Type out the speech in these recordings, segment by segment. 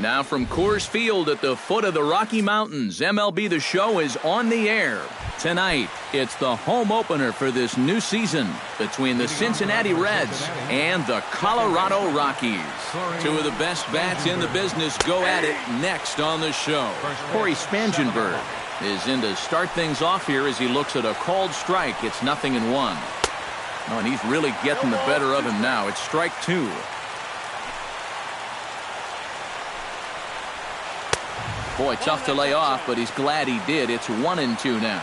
Now from Coors Field at the foot of the Rocky Mountains, MLB The Show is on the air. Tonight, it's the home opener for this new season between the Cincinnati Reds and the Colorado Rockies. Two of the best bats in the business go at it next on the show. Corey Spangenberg is in to start things off here as he looks at a called strike. It's 0-1. Oh, and he's really getting the better of him now. It's strike 2. Boy, tough to lay off, but he's glad he did. It's 1-2 now.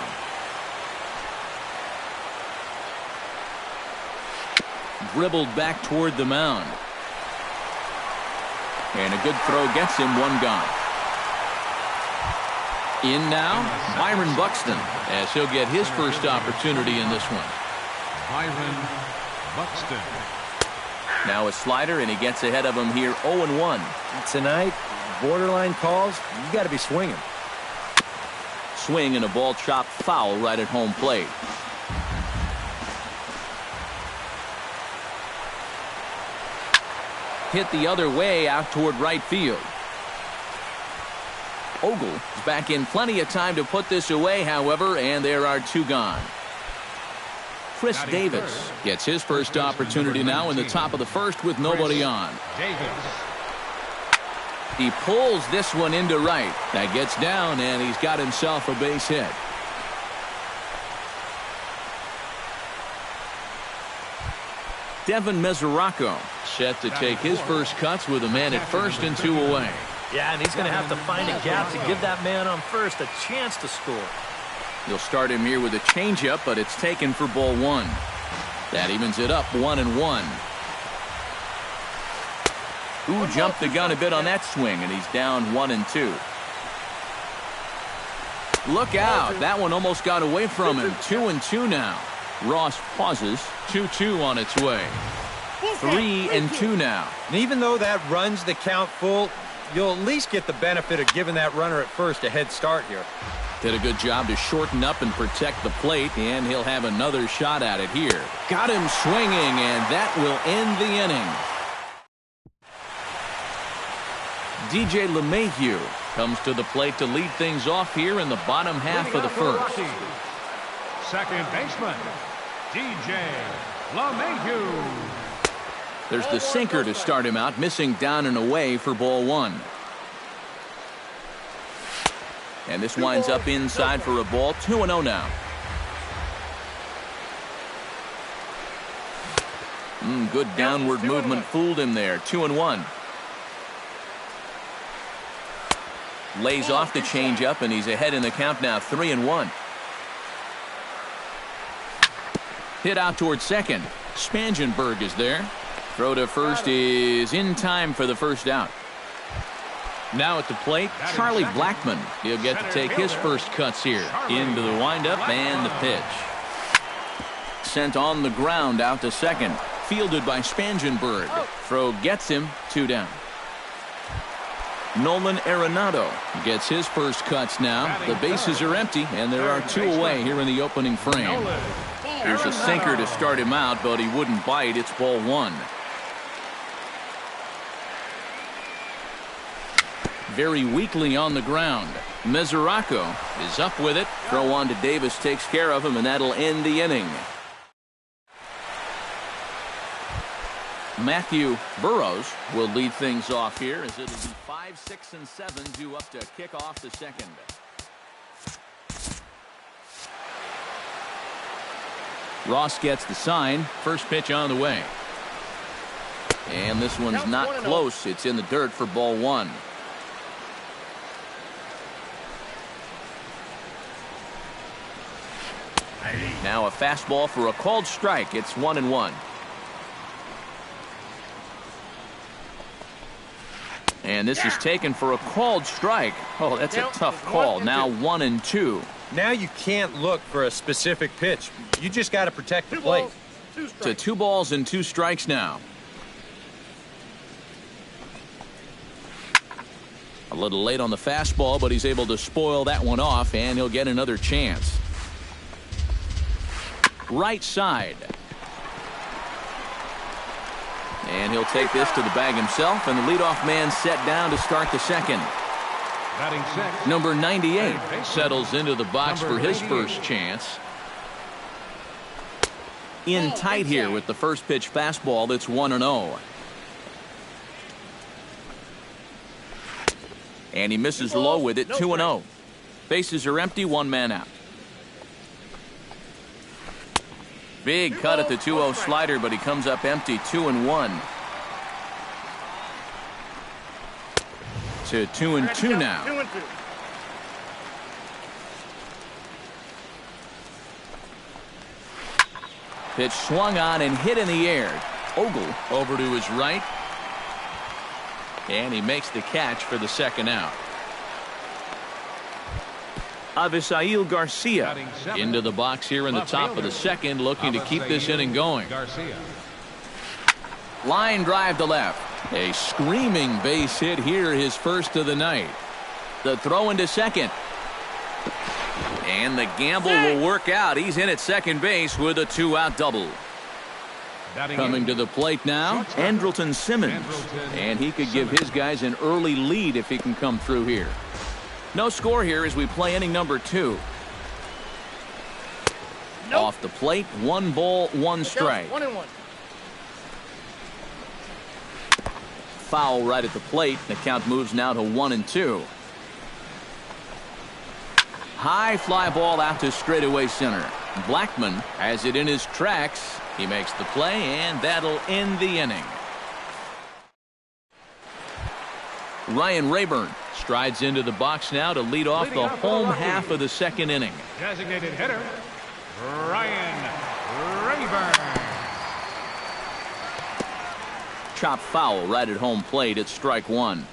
Dribbled back toward the mound. And a good throw gets him, one gone. In now, Byron Buxton, as he'll get his first opportunity in this one. Byron Buxton. Now a slider, and he gets ahead of him here, 0-1. Tonight, borderline calls, you got to be swinging. Swing and a ball chopped foul right at home plate. Hit the other way out toward right field. Ogle is back in plenty of time to put this away, however, and there are 2 gone. Chris Davis gets his first opportunity now in the top of the first with nobody on. He pulls this one into right. That gets down, and he's got himself a base hit. Devin Mesoraco set to take his first cuts with a man at first and 2 away. Yeah, and he's going to have to find a gap to give that man on first a chance to score. He'll start him here with a changeup, but it's taken for ball 1. That evens it up 1-1. Ooh, jumped the gun a bit on that swing, and he's down 1-2. Look out. That one almost got away from him. 2-2 now. Ross pauses. 2-2 on its way. 3-2 now. And even though that runs the count full, you'll at least get the benefit of giving that runner at first a head start here. Did a good job to shorten up and protect the plate, and he'll have another shot at it here. Got him swinging, and that will end the inning. DJ LeMahieu comes to the plate to lead things off here in the bottom half of the first. Second baseman, DJ LeMahieu. There's the sinker to start him out, missing down and away for ball 1. And this winds up inside for a ball. 2-0 now. Good downward movement fooled him there. 2-1. Lays off the changeup, and he's ahead in the count now. 3-1. Hit out towards second. Spangenberg is there. Throw to first is in time for the first out. Now at the plate, Charlie Blackmon. He'll get to take his first cuts here. Into the windup and the pitch. Sent on the ground out to second. Fielded by Spangenberg. Throw gets him, 2 down. Nolan Arenado gets his first cuts now. The bases are empty, and there are 2 away here in the opening frame. Here's a sinker to start him out, but he wouldn't bite. It's ball 1. Very weakly on the ground. Mesoraco is up with it. Throw on to Davis takes care of him, and that'll end the inning. Matthew Burrows will lead things off here as it'll be 5, 6, and 7 due up to kick off the second. Ross gets the sign. First pitch on the way. And this one's not close. It's in the dirt for ball 1. Now a fastball for a called strike. It's 1-1. And this is taken for a called strike. Oh, that's a tough call. Now 1-2. Now you can't look for a specific pitch. You just got to protect the plate. To 2 balls and 2 strikes now. A little late on the fastball, but he's able to spoil that one off, and he'll get another chance. Right side. And he'll take this to the bag himself, and the leadoff man set down to start the second. Batting sixth. Number 98 settles into the box for his first chance. In tight here with the first pitch fastball that's 1-0. And he misses low with it, 2-0. Bases are empty, one man out. Big cut at the 2-0 slider, but he comes up empty, 2-1. To 2-2 now. Pitch swung on and hit in the air. Ogle over to his right. And he makes the catch for the second out. Avisail Garcia into the box here in the top of the second, looking to keep this inning going. Line drive to left. A screaming base hit here, his first of the night. The throw into second. And the gamble will work out. He's in at second base with a 2-out double. Coming to the plate now, Andrelton Simmons. And he could give his guys an early lead if he can come through here. No score here as we play inning number 2. Off the plate, 1 ball, 1 strike. 1-1. Foul right at the plate. The count moves now to 1-2. High fly ball out to straightaway center. Blackman has it in his tracks. He makes the play, and that'll end the inning. Ryan Rayburn strides into the box now to lead off the home half of the second inning. Designated hitter, Ryan Rayburn. Chop foul right at home plate at strike 1.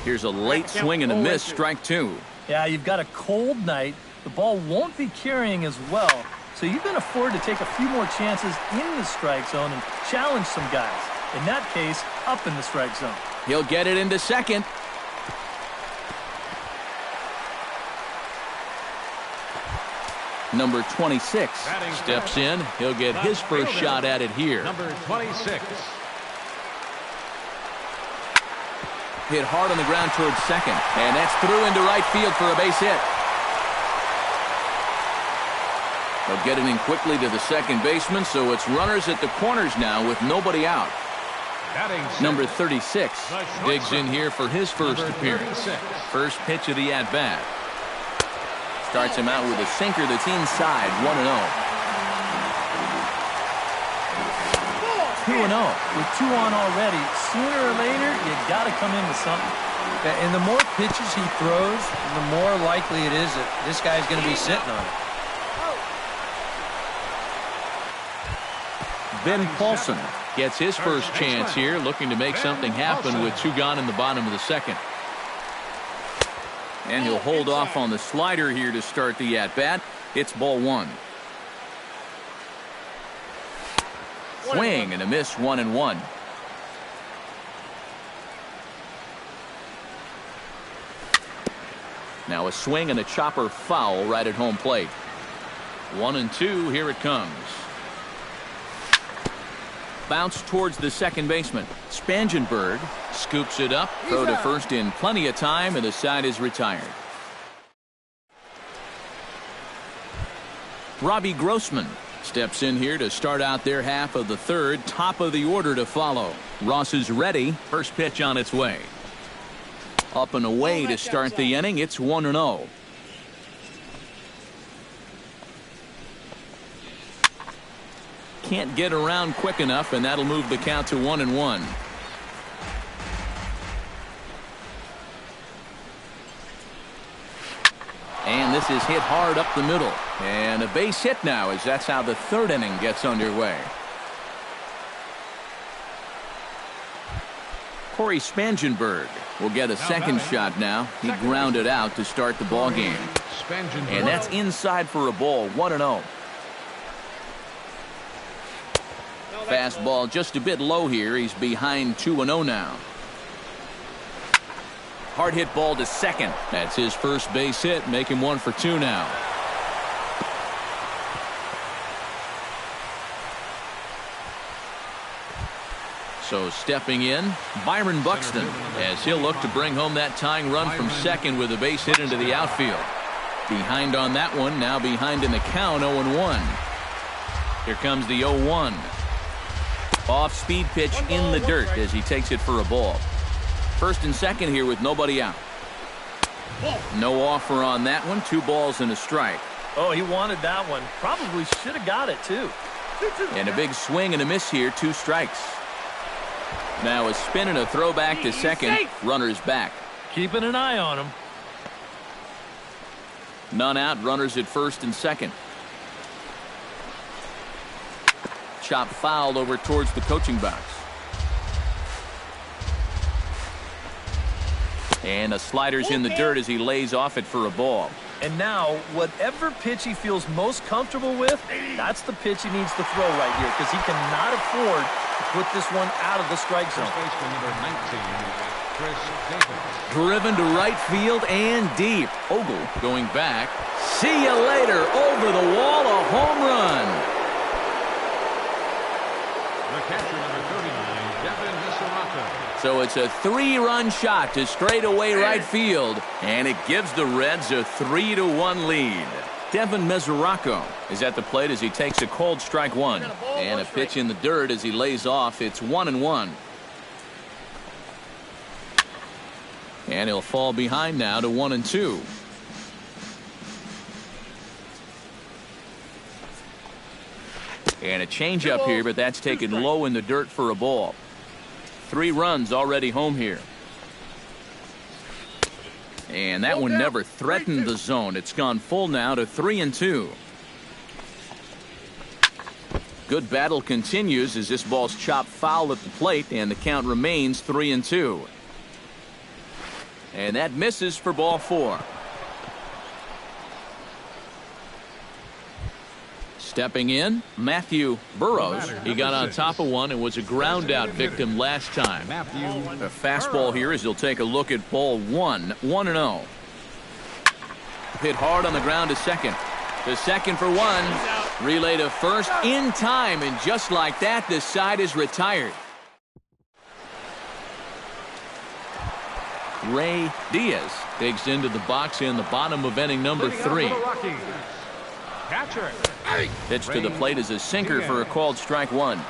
Here's a late swing and a miss, strike 2. Yeah, you've got a cold night. The ball won't be carrying as well, so you can afford to take a few more chances in the strike zone and challenge some guys. In that case, up in the strike zone. He'll get it into second. Number 26 steps in. He'll get his first shot at it here. Number 26. Hit hard on the ground towards second, and that's through into right field for a base hit. They'll get it in quickly to the second baseman, so it's runners at the corners now with nobody out. Number 36 digs in here for his first appearance. First pitch of the at-bat. Starts him out with a sinker that's inside, 1-0. 2-0 with 2 on already. Sooner or later, you got to come in with something. And the more pitches he throws, the more likely it is that this guy's going to be sitting on it. Ben Paulson gets his first chance here, looking to make something happen with 2 gone in the bottom of the second. And he'll hold off on the slider here to start the at-bat. It's ball 1. Swing and a miss, 1-1. Now a swing and a chopper foul right at home plate. 1-2, here it comes. Bounce towards the second baseman. Spangenberg scoops it up. Throw to first in plenty of time, and the side is retired. Robbie Grossman steps in here to start out their half of the third. Top of the order to follow. Ross is ready. First pitch on its way. Up and away to start the inning. It's 1-0. Can't get around quick enough, and that'll move the count to 1-1. And this is hit hard up the middle. And a base hit now, as that's how the third inning gets underway. Corey Spangenberg will get a second shot now. He grounded out to start the ball game. And that's inside for a ball, 1-0. Fastball just a bit low here. He's behind 2-0 now. Hard hit ball to second. That's his first base hit. Make him 1 for 2 now. So stepping in, Byron Buxton, as he'll look to bring home that tying run from second with a base hit into the outfield. Behind on that one, now behind in the count, 0-1. Here comes the 0-1. Off-speed pitch in the dirt as he takes it for a ball. First and second here with nobody out. No offer on that one. 2 balls and a strike. Oh, he wanted that one. Probably should have got it, too. And a big swing and a miss here. 2 strikes. Now a spin and a throw back to second. Runners back. Keeping an eye on him. None out. Runners at first and second. Chop foul over towards the coaching box. And a slider's in the dirt as he lays off it for a ball. And now, whatever pitch he feels most comfortable with, that's the pitch he needs to throw right here, because he cannot afford to put this one out of the strike zone. Driven to right field and deep. Ogle going back. See you later. Over the wall, a home run. The catcher, number 39, Devin Misurato. So it's a 3-run shot to straightaway right field, and it gives the Reds a 3-1 lead. Devin Misurato is at the plate as he takes a cold strike 1. And a pitch in the dirt as he lays off. It's 1-1. And he'll fall behind now to 1-2. And a changeup here, but that's taken low in the dirt for a ball. 3 runs already home here. And that one never threatened the zone. It's gone full now to 3-2. Good battle continues as this ball's chopped foul at the plate, and the count remains 3-2. And that misses for ball 4. Stepping in, Matthew Burrows. He got on top of one and was a ground out victim last time. A fastball here as he'll take a look at ball 1. 1-0. Hit hard on the ground to second. To second for 1. Relay to first in time, and just like that, the side is retired. Ray Diaz digs into the box in the bottom of inning number 3. Catcher. Pitch to the plate is a sinker for a called strike 1.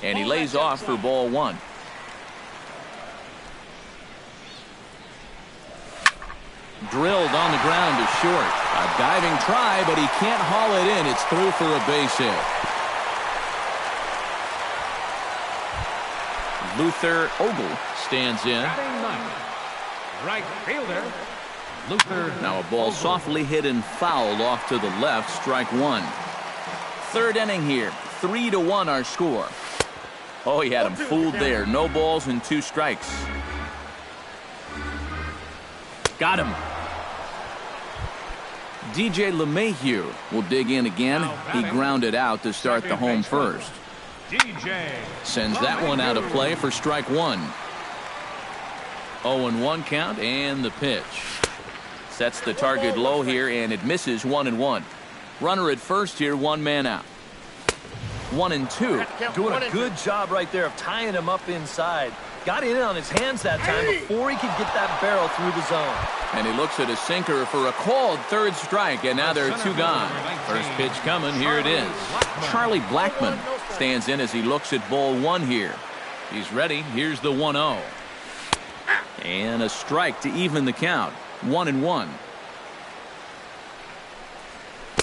And he lays off for ball 1. Drilled on the ground to short. A diving try, but he can't haul it in. It's through for a base hit. Luther Ogle stands in. Right fielder, Luther. Now a ball softly hit and fouled off to the left. Strike 1. Third inning here. 3-1 our score. Oh, he had him fooled there. No balls and 2 strikes. Got him. DJ LeMahieu will dig in again. He grounded out to start the home first. DJ sends that one out of play for strike 1. 0-1 count, and the pitch. Sets the target low here, and it misses. 1-1. Runner at first here, 1 man out. 1-2. Doing a good job right there of tying him up inside. Got in on his hands that time before he could get that barrel through the zone. And he looks at a sinker for a called 3rd strike, and now there are 2 gone. First pitch coming, here it is. Charlie Blackmon stands in as he looks at ball 1 here. He's ready. Here's the 1-0. And a strike to even the count. 1-1.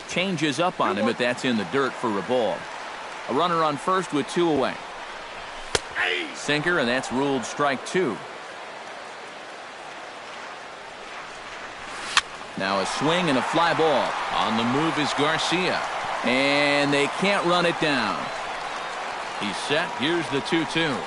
Changes up on him, but that's in the dirt for a ball. A runner on first with 2 away. Sinker, and that's ruled strike 2. Now a swing and a fly ball. On the move is Garcia. And they can't run it down. He's set. Here's the 2-2.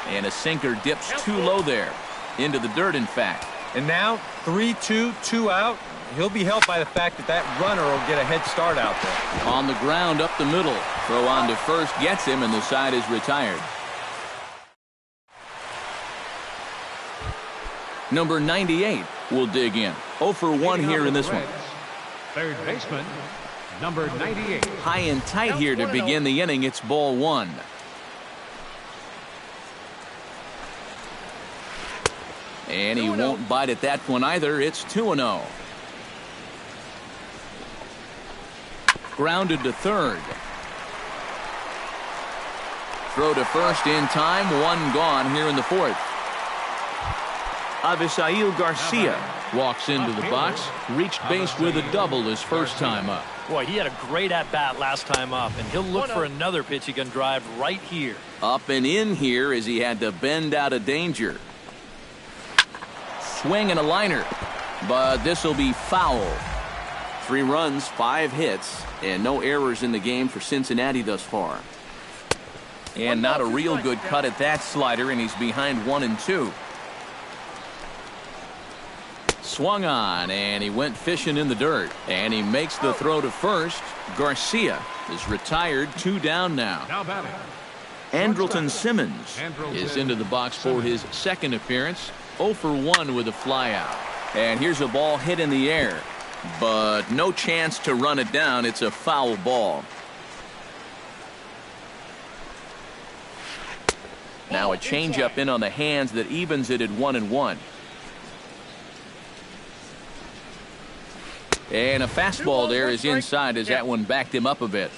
And a sinker dips too low there. Into the dirt, in fact. And now 3-2, 2 out. He'll be helped by the fact that that runner will get a head start out there. On the ground up the middle. Throw on to first gets him, and the side is retired. Number 98 will dig in. 0 for 1 here in this one. Third baseman, number 98. High and tight here to begin the inning. It's ball one. And he won't bite at that one either. It's 2-0. Grounded to third. Throw to first in time. One gone here in the fourth. Avisail Garcia walks into the box. Reached base with a double his first time up. Boy, he had a great at-bat last time up, and he'll look for another pitch he can drive right here. Up and in here as he had to bend out of danger. Swing and a liner, but this will be foul. 3 runs, 5 hits, and no errors in the game for Cincinnati thus far. And not a real good cut at that slider, and he's behind 1-2. Swung on, and he went fishing in the dirt, and he makes the throw to first. Garcia is retired, 2 down now. Now batting. Andrelton Simmons is into the box for his second appearance. 0 for 1 with a flyout. And here's a ball hit in the air, but no chance to run it down. It's a foul ball. Now a changeup in on the hands that evens it at 1-1. And a fastball there is inside as that one backed him up a bit.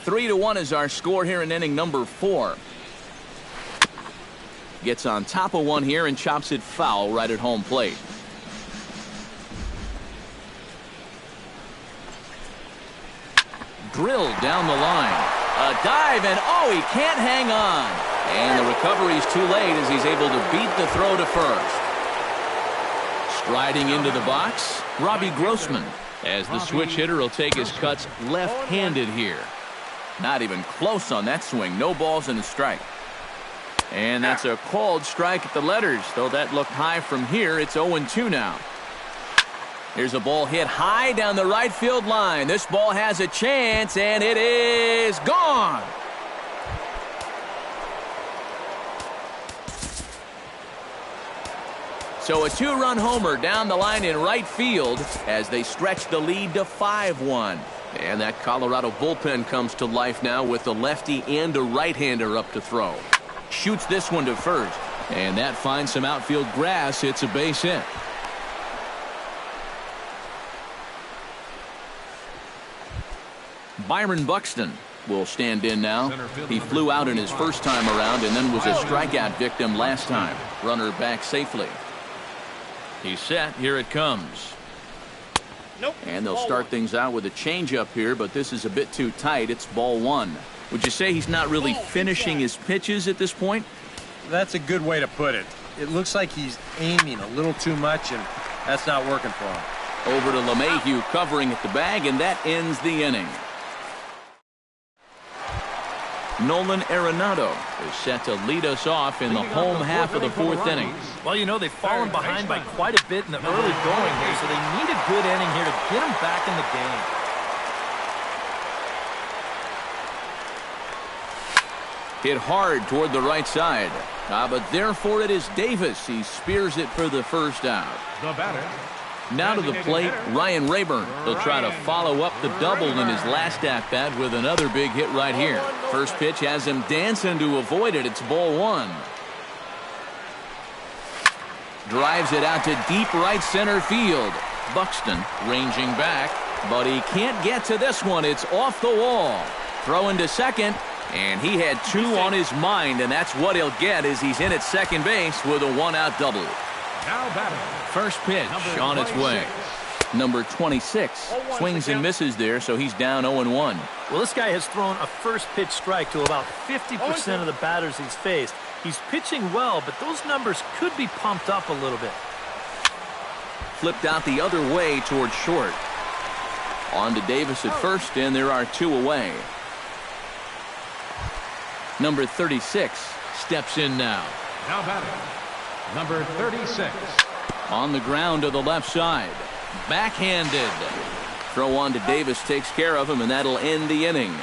3-1 is our score here in inning number 4. Gets on top of one here and chops it foul right at home plate. Drilled down the line. A dive, and oh, he can't hang on. And the recovery's too late as he's able to beat the throw to first. Striding into the box, Robbie Grossman, as the switch hitter will take his cuts left-handed here. Not even close on that swing. No balls and a strike. And that's a called strike at the letters, though that looked high from here. It's 0-2 now. Here's a ball hit high down the right field line. This ball has a chance, and it is gone. So a 2-run homer down the line in right field as they stretch the lead to 5-1. And that Colorado bullpen comes to life now with a lefty and a right-hander up to throw. Shoots this one to first, and that finds some outfield grass. It's a base hit. Byron Buxton will stand in now. He flew out in his first time around and then was a strikeout victim last time. Runner back safely. He's set. Here it comes. And they'll start things out with a changeup here, but this is a bit too tight. It's ball 1. Would you say he's not really finishing his pitches at this point? That's a good way to put it. It looks like he's aiming a little too much, and that's not working for him. Over to LeMahieu covering at the bag, and that ends the inning. Nolan Arenado is set to lead us off in the home half of the 4th inning. Well, you know, they've fallen behind by quite a bit in the early going here, so they need a good inning here to get them back in the game. Hit hard toward the right side. But therefore it is Davis. He spears it for the first out. The batter. Now to the plate, Ryan Rayburn. He'll try to follow up the double in his last at-bat with another big hit right here. First pitch has him dancing to avoid it. It's ball 1. Drives it out to deep right center field. Buxton ranging back, but he can't get to this one. It's off the wall. Throwing to second, and he had 2 on his mind, and that's what he'll get as he's in at second base with a 1-out double. Now batting. First pitch on its way. Number 26 swings and misses there, so he's down 0-1. Well, this guy has thrown a first pitch strike to about 50% of the batters he's faced. He's pitching well, but those numbers could be pumped up a little bit. Flipped out the other way towards short. On to Davis at first, and there are 2 away. Number 36 steps in now. Now batting. Number 36. On the ground to the left side. Backhanded. Throw on to Davis takes care of him, and that'll end the inning.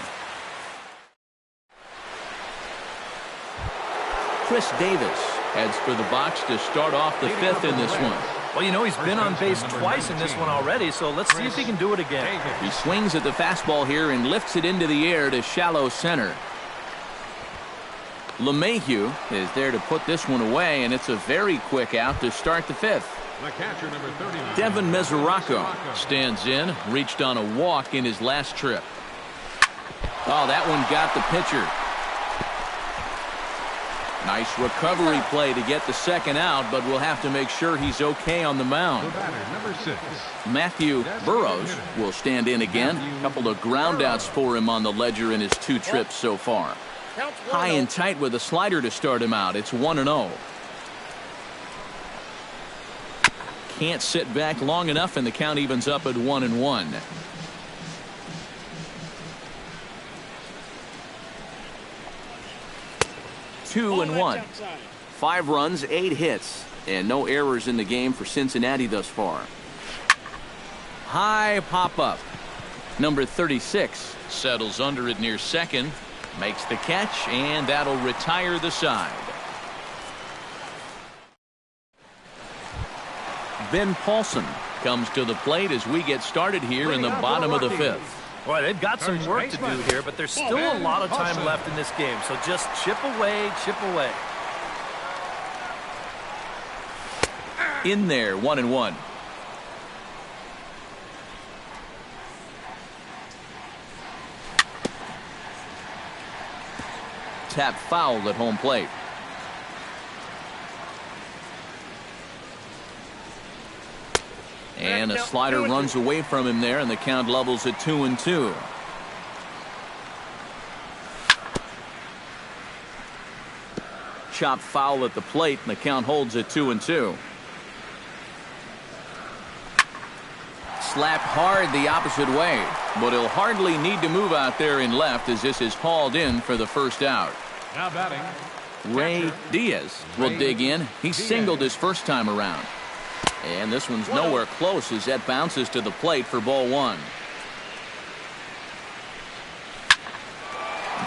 Chris Davis heads for the box to start off the 5th in this one. Well, you know, he's been on base twice in this one already, so let's see if he can do it again. He swings at the fastball here and lifts it into the air to shallow center. LeMahieu is there to put this one away, and it's a very quick out to start the fifth. The catcher, number 39. Devin Mesoraco stands in, reached on a walk in his last trip. Oh, that one got the pitcher. Nice recovery play to get the second out, but we'll have to make sure he's okay on the mound. The batter, number 6. Matthew Burrows will stand in again. A couple of groundouts for him on the ledger in his 2 trips so far. High and tight with a slider to start him out. It's 1-0. Can't sit back long enough, and the count evens up at 1-1. Two and 1. 5 runs, 8 hits, and no errors in the game for Cincinnati thus far. High pop up. Number 36 settles under it near second, makes the catch, and that'll retire the side. Ben Paulson comes to the plate as we get started here in the bottom of the 5th. Boy, they've got some work to do here, but there's still a lot of time left in this game, so just chip away, chip away. In there, 1-1. Tap foul at home plate. And a slider runs away from him there, and the count levels at 2-2. Chop foul at the plate, and the count holds at 2-2. Slapped hard the opposite way, but he'll hardly need to move out there in left as this is hauled in for the first out. Now batting, Ray Diaz will dig in. He singled his first time around. And this one's nowhere close as that bounces to the plate for ball 1.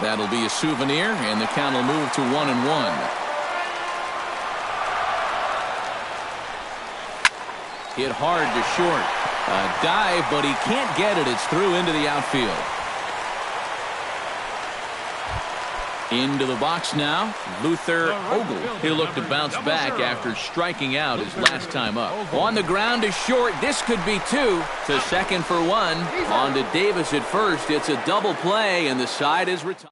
That'll be a souvenir, and the count will move to 1-1. Hit hard to short. A dive, but he can't get it. It's through into the outfield. Into the box now, Luther Ogle. He'll look to bounce back after striking out his last time up. On the ground to short. This could be 2. To second for 1. On to Davis at first. It's a double play, and the side is retired.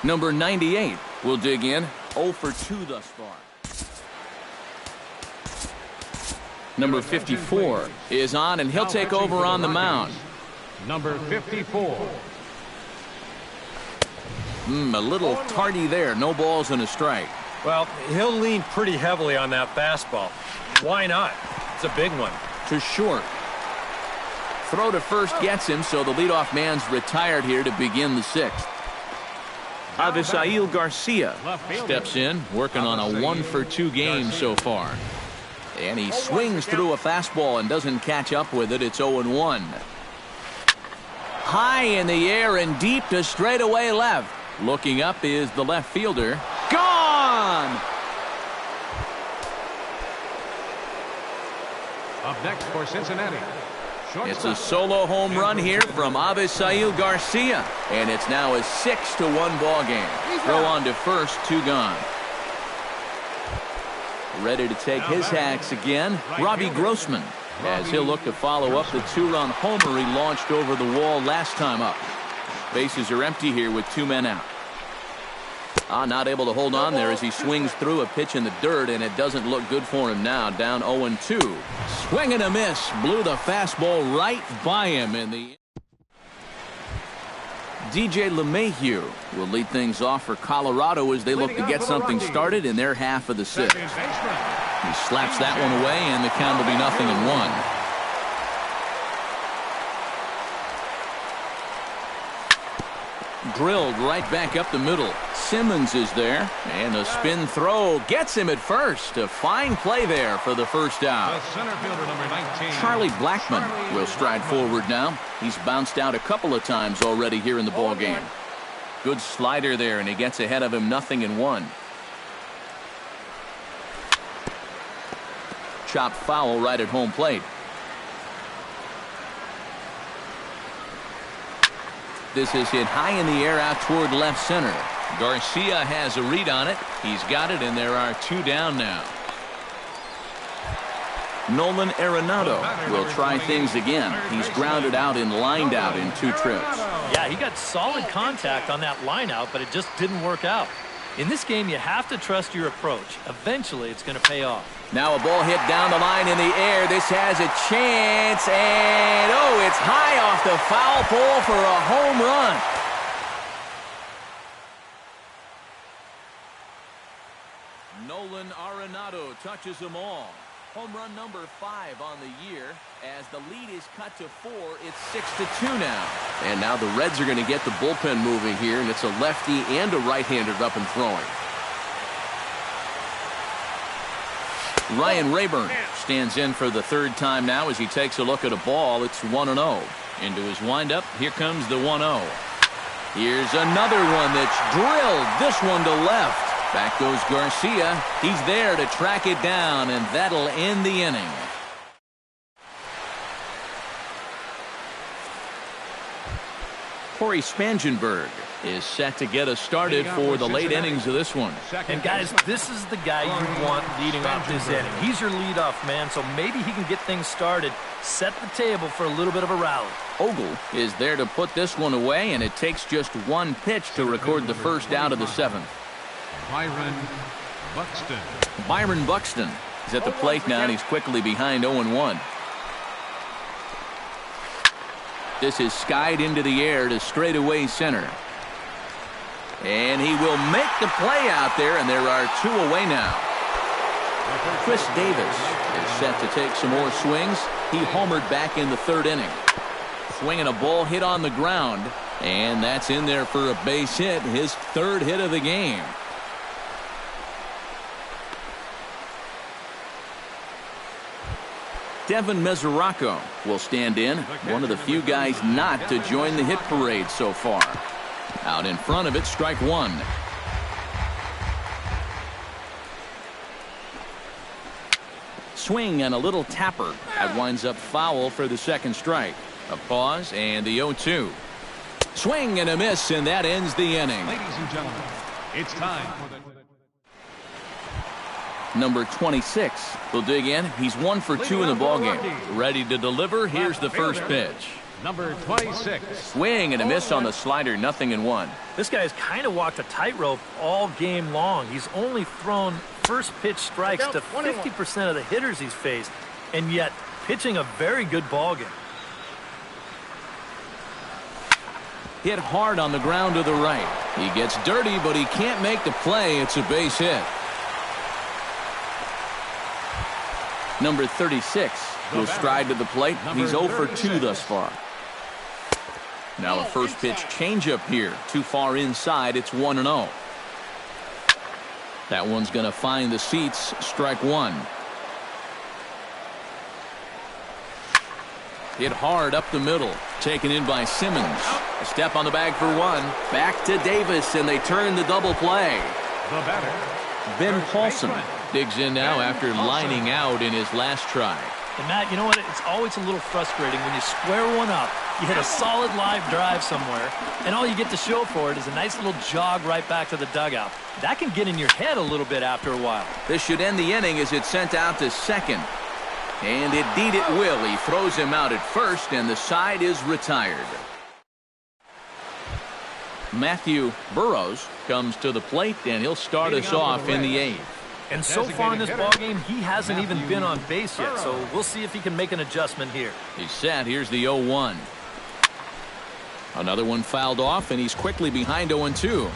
Number 98 will dig in. 0 for 2 thus far. Number 54 is on, and he'll take over on the mound. number 54. A little tardy there. No balls and a strike. Well, he'll lean pretty heavily on that fastball. Why not? It's a big one. To short. Throw to first gets him, so the leadoff man's retired here to begin the 6th. Avisail Garcia steps in, working on a 1 for 2 game so far. And he swings through a fastball and doesn't catch up with it. It's 0-1. High in the air and deep to straightaway left. Looking up is the left fielder. Gone! Up next for Cincinnati. It's a solo home run here from Avisail Garcia. And it's now a 6-1 ball game. Throw on to first, 2 gone. Ready to take his hacks again, Robbie Grossman, as he'll look to follow up the 2-run homer he launched over the wall last time up. Bases are empty here with 2 men out. Not able to hold on there as he swings through a pitch in the dirt, and it doesn't look good for him now. Down 0-2. Swing and a miss. Blew the fastball right by him in the... DJ LeMahieu will lead things off for Colorado as they look to get something started in their half of the 6th. He slaps that one away, and the count will be 0-1. Drilled right back up the middle. Simmons is there, and a spin throw gets him at first. A fine play there for the first out. The center fielder, number 19. Charlie Blackmon will stride forward now. He's bounced out a couple of times already here in the ball game. Good slider there, and he gets ahead of him 0-1. chopped foul right at home plate. This is hit high in the air out toward left center. Garcia has a read on it. He's got it, and there are 2 down now. Nolan Arenado will try things again. He's grounded out and lined out in 2 trips. Yeah, he got solid contact on that line out, but it just didn't work out. In this game, you have to trust your approach. Eventually, it's going to pay off. Now a ball hit down the line in the air. This has a chance, and oh, it's high off the foul pole for a home run. Nolan Arenado touches them all. Home run number 5 on the year. As the lead is cut to 4, it's 6-2 now. And now the Reds are going to get the bullpen moving here, and it's a lefty and a right-hander up and throwing. Ryan Rayburn stands in for the 3rd time now as he takes a look at a ball. It's 1-0. Into his windup, here comes the 1-0. Here's another one that's drilled. This one to left. Back goes Garcia. He's there to track it down, and that'll end the inning. Corey Spangenberg is set to get us started for the late innings of this one. And guys, this is the guy you want leading off this inning. He's your leadoff man, so maybe he can get things started, set the table for a little bit of a rally. Ogle is there to put this one away, and it takes just 1 pitch to record the first out of the 7th. Byron Buxton is at the plate now, and he's quickly behind 0-1. This is skied into the air to straightaway center. And he will make the play out there, and there are 2 away now. Chris Davis is set to take some more swings. He homered back in the 3rd inning. Swinging a ball hit on the ground, and that's in there for a base hit, his 3rd hit of the game. Devin Mesoraco will stand in, one of the few guys not to join the hit parade so far. Out in front of it, strike 1. Swing and a little tapper. That winds up foul for the 2nd strike. A pause and the 0-2. Swing and a miss, and that ends the inning. Ladies and gentlemen, it's time for the... Number 26 will dig in. He's 1 for 2 in the ballgame. Ready to deliver. Here's the first pitch. Number 26. Swing and a miss on the slider. 0-1. This guy's kind of walked a tightrope all game long. He's only thrown first pitch strikes to 50% of the hitters he's faced, and yet pitching a very good ballgame. Hit hard on the ground to the right. He gets dirty, but he can't make the play. It's a base hit. Number 36 will stride to the plate. He's 0 for 2 thus far. Now a first pitch changeup here. Too far inside. It's 1-0. That one's going to find the seats. Strike 1. Hit hard up the middle. Taken in by Simmons. A step on the bag for 1. Back to Davis, and they turn the double play. The batter, Ben Paulson digs in now after lining out in his last try. And Matt, you know what? It's always a little frustrating when you square one up, you hit a solid live drive somewhere, and all you get to show for it is a nice little jog right back to the dugout. That can get in your head a little bit after a while. This should end the inning as it's sent out to 2nd. And indeed it will. He throws him out at 1st, and the side is retired. Matthew Burrows comes to the plate, and he'll start us off in the 8th. And so far in this ballgame, he hasn't even been on base yet, so we'll see if he can make an adjustment here. He's set. Here's the 0-1. Another one fouled off, and he's quickly behind 0-2.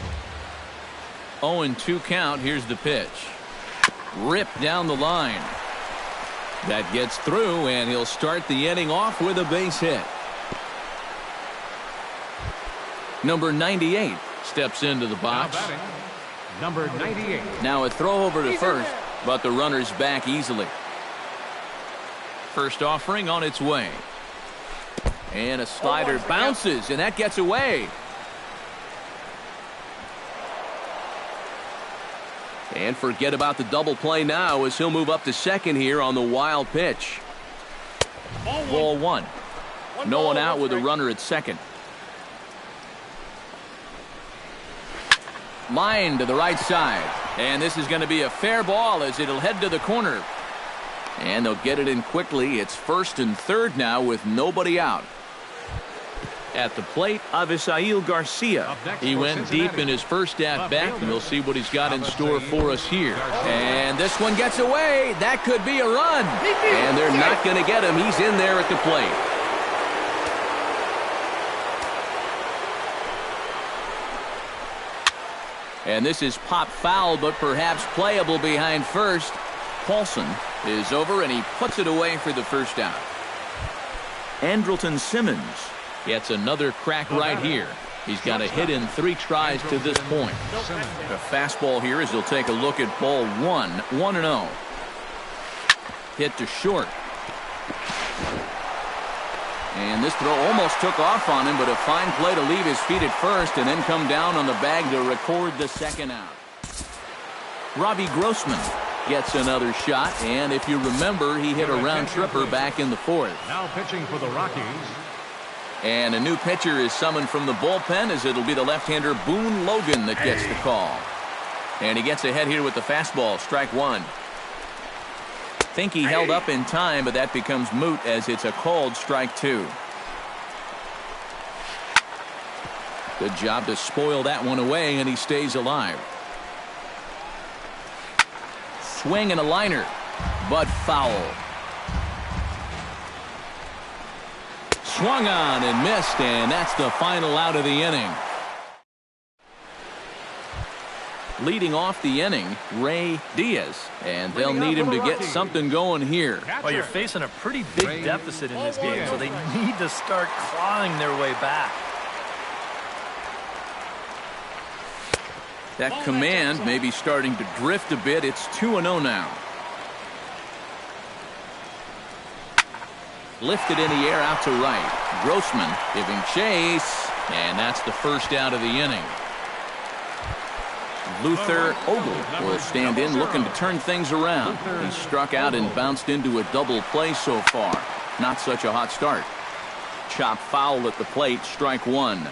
0-2 count. Here's the pitch. Ripped down the line. That gets through, and he'll start the inning off with a base hit. Number 98 steps into the box. number 98. Now a throw over to first, but the runner's back easily. First offering on its way. And a slider bounces, and that gets away. And forget about the double play now as he'll move up to second here on the wild pitch. Ball one. No one out with a runner at second. Line to the right side. And this is going to be a fair ball as it'll head to the corner. And they'll get it in quickly. It's first and third now with nobody out. At the plate, Avisail Garcia. He went deep in his first at-bat, and we'll see what he's got in store for us here. And this one gets away. That could be a run. And they're not going to get him. He's in there at the plate. And this is pop foul, but perhaps playable behind first. Paulson is over, and he puts it away for the first out. Andrelton Simmons gets another crack right here. He's got a hit in 3 tries to this point. A fastball here as he'll take a look at ball 1, 1-0. Hit to short. And this throw almost took off on him, but a fine play to leave his feet at first and then come down on the bag to record the second out. Robbie Grossman gets another shot, and if you remember, he hit a round tripper back in the 4th. Now pitching for the Rockies. And a new pitcher is summoned from the bullpen as it'll be the left-hander Boone Logan that gets the call. And he gets ahead here with the fastball, strike one. Think he held up in time, but that becomes moot as it's a called strike two. Good job to spoil that one away, and he stays alive. Swing and a liner, but foul. Swung on and missed, and that's the final out of the inning. Leading off the inning, Ray Diaz, and they'll need him to get something going here. Well, you're facing a pretty big deficit in this game, so they need to start clawing their way back. That command may be starting to drift a bit. It's 2-0 now. Lifted in the air out to right. Grossman giving chase, and that's the first out of the inning. Luther Ogle will stand in looking to turn things around. He struck out and bounced into a double play so far. Not such a hot start. Chop foul at the plate, strike one.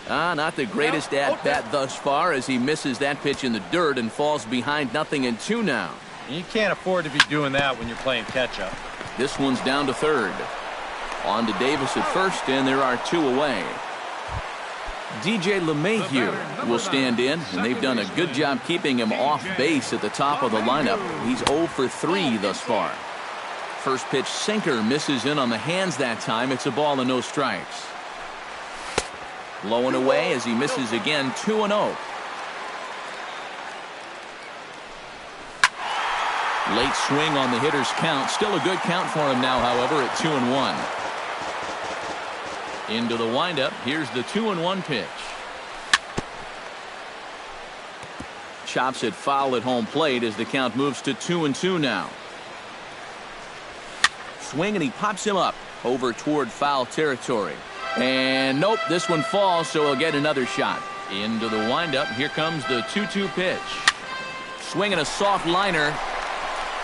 Not the greatest at-bat thus far as he misses that pitch in the dirt and falls behind 0-2 now. You can't afford to be doing that when you're playing catch-up. This one's down to third. On to Davis at first, and there are two away. DJ LeMahieu will stand in, and they've done a good job keeping him off base at the top of the lineup. He's 0 for 3 thus far. First pitch sinker misses in on the hands that time. It's a ball and no strikes. Low and away as he misses again, 2-0. Late swing on the hitter's count. Still a good count for him now, however, at 2-1. Into the windup. Here's the 2-1 pitch. Chops it foul at home plate as the count moves to 2-2 now. Swing and he pops him up over toward foul territory. And nope, this one falls, so he'll get another shot. Into the windup. Here comes the 2-2 pitch. Swinging a soft liner.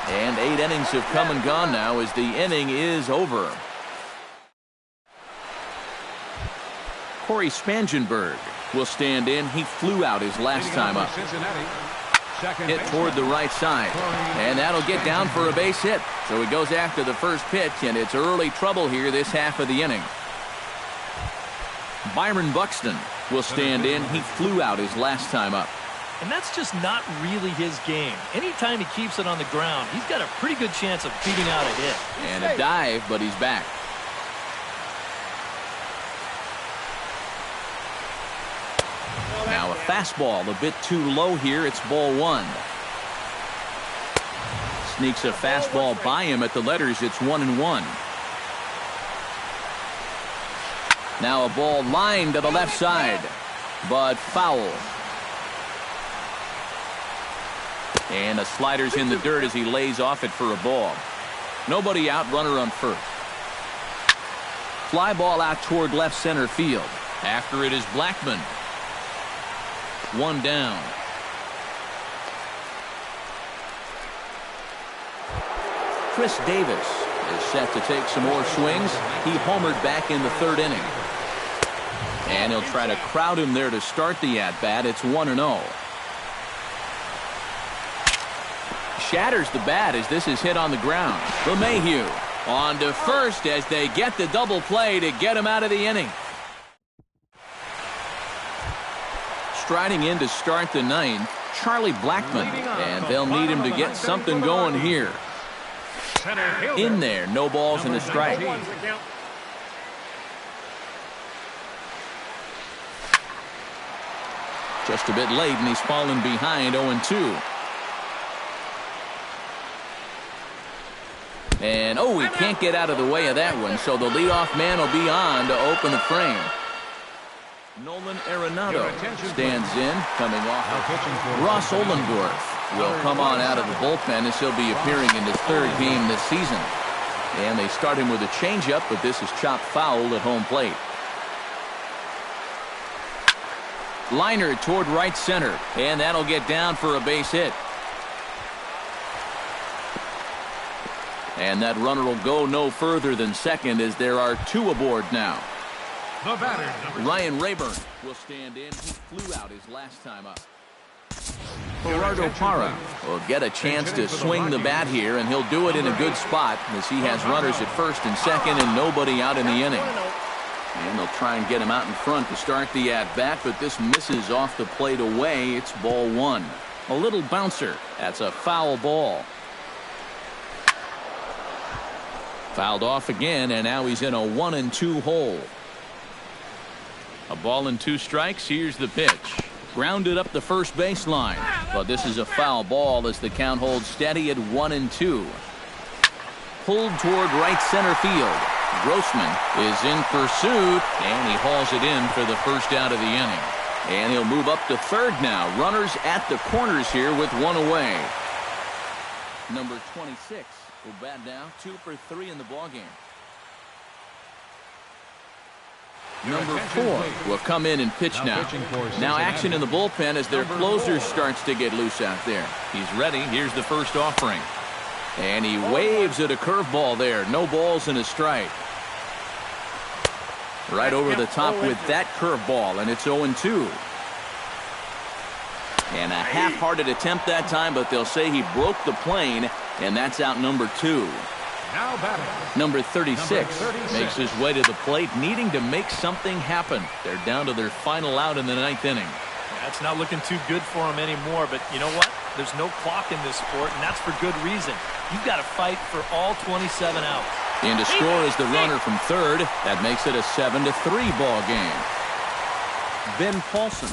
And 8 innings have come and gone now as the inning is over. Corey Spangenberg will stand in. He flew out his last time up. Hit toward the right side. And that'll get down for a base hit. So he goes after the first pitch, and it's early trouble here this half of the inning. Byron Buxton will stand in. He flew out his last time up. And that's just not really his game. Anytime he keeps it on the ground, he's got a pretty good chance of beating out a hit. And a dive, but he's back. Now a fastball a bit too low here. It's ball one. Sneaks a fastball by him at the letters. It's 1-1. Now a ball lined to the left side, but foul. And a slider's in the dirt as he lays off it for a ball. Nobody out, runner on first. Fly ball out toward left center field. After it is Blackman. One down. Chris Davis is set to take some more swings. He homered back in the third inning. And he'll try to crowd him there to start the at-bat. It's 1-0. Shatters the bat as this is hit on the ground. LeMahieu on to first as they get the double play to get him out of the inning. Striding in to start the ninth, Charlie Blackmon, and they'll need him to get something going here. In there, no balls and a strike. Just a bit late, and he's fallen behind 0-2. And, oh, he can't get out of the way of that one, so the leadoff man will be on to open the frame. Nolan Arenado stands in, coming off. Ross Ollendorf will come on out of the bullpen as he'll be appearing in his third game this season. And they start him with a changeup, but this is chopped foul at home plate. Liner toward right center, and that'll get down for a base hit. And that runner will go no further than second as there are two aboard now. The batter, Ryan Rayburn will stand in. He flew out his last time up. Gerardo Parra will get a chance to swing the bat here, and he'll do it in a good spot as he has runners at first and second and nobody out in the inning. And they'll try and get him out in front to start the at-bat, but this misses off the plate away. It's ball one. A little bouncer. That's a foul ball. Fouled off again, and now he's in a 1-2 hole. A ball and two strikes. Here's the pitch. Grounded up the first baseline. But this is a foul ball as the count holds steady at 1-2. Pulled toward right center field. Grossman is in pursuit, and he hauls it in for the first out of the inning. And he'll move up to third now. Runners at the corners here with one away. Number 26 will bat now, 2 for 3 in the ballgame. Number 4 will come in and pitch now. Now action in the bullpen as their closer starts to get loose out there. He's ready. Here's the first offering. And he waves at a curveball there. No balls and a strike. Right over the top with that curveball, and it's 0-2. And a half-hearted attempt that time, but they'll say he broke the plane, and that's out number 2. now batting. Number 36 makes his way to the plate, needing to make something happen. They're down to their final out in the ninth inning. That's not looking too good for him anymore, but you know what? There's no clock in this sport, and that's for good reason. You've got to fight for all 27 outs. In to score is the runner from third. That makes it a 7-3 ball game. Ben Paulson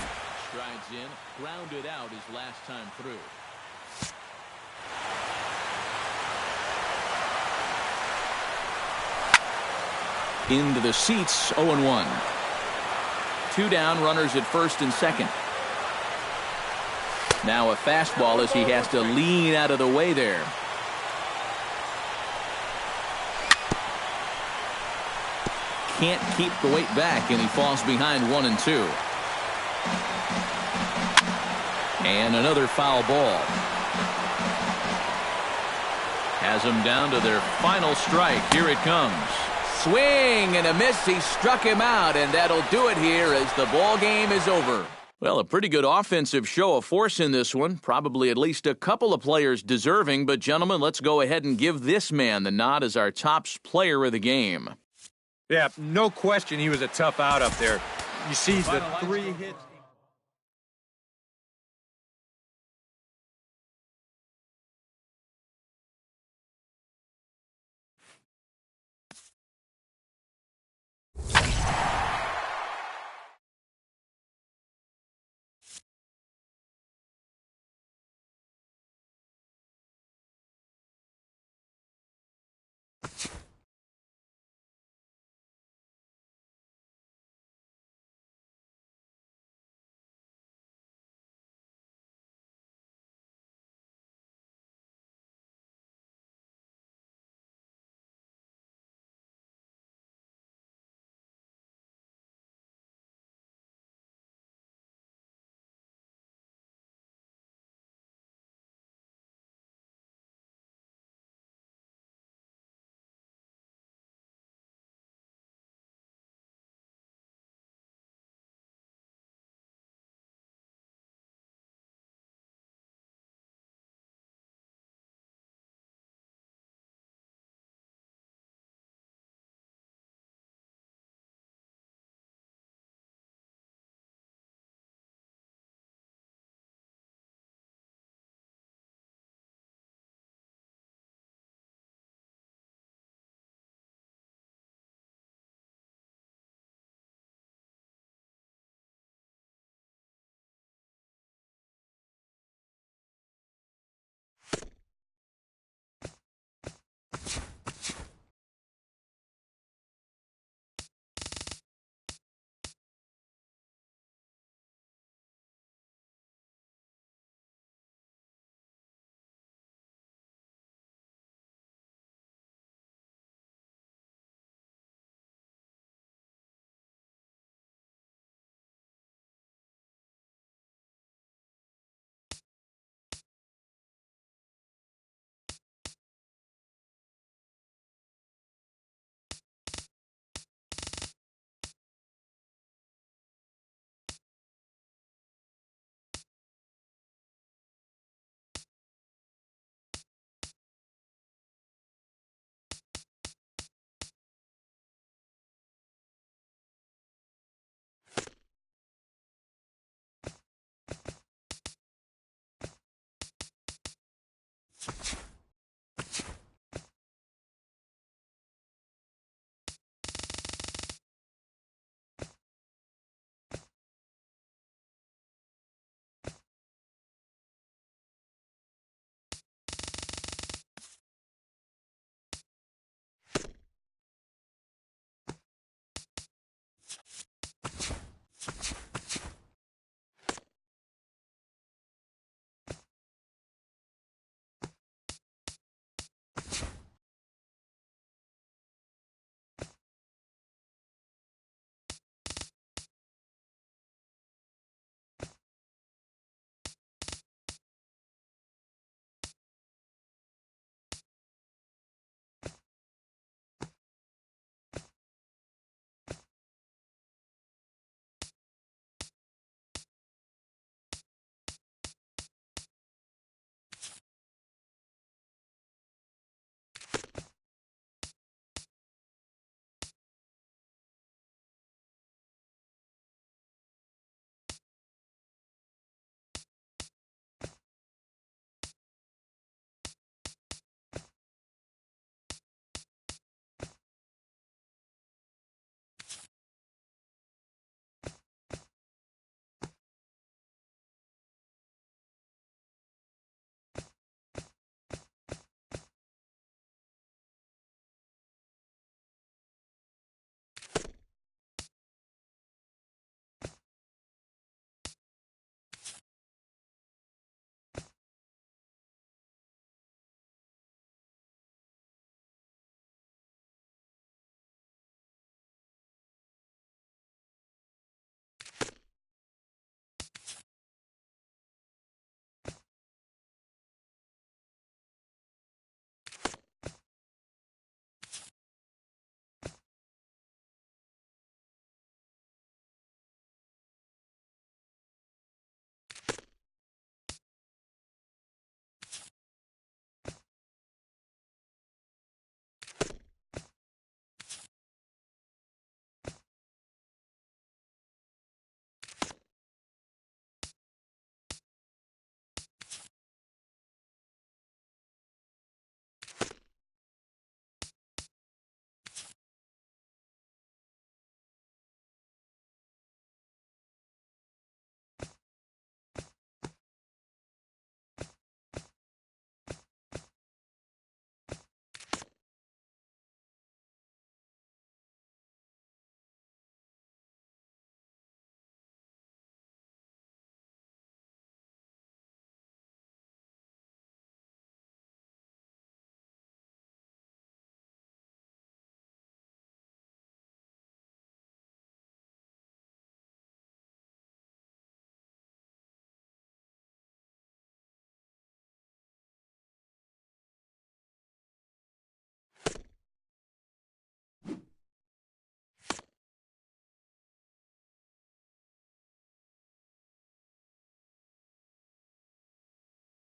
strides in, grounded out his last time through. Into the seats, 0-1. 2 down, runners at first and second. Now a fastball as he has to lean out of the way there. Can't keep the weight back, and he falls behind 1-2. And another foul ball. Has them down to their final strike. Here it comes. Swing and a miss. He struck him out, and that'll do it here as the ball game is over. Well, a pretty good offensive show of force in this one. Probably at least a couple of players deserving. But, gentlemen, let's go ahead and give this man the nod as our top player of the game. Yeah, no question he was a tough out up there. You see the 3 hits.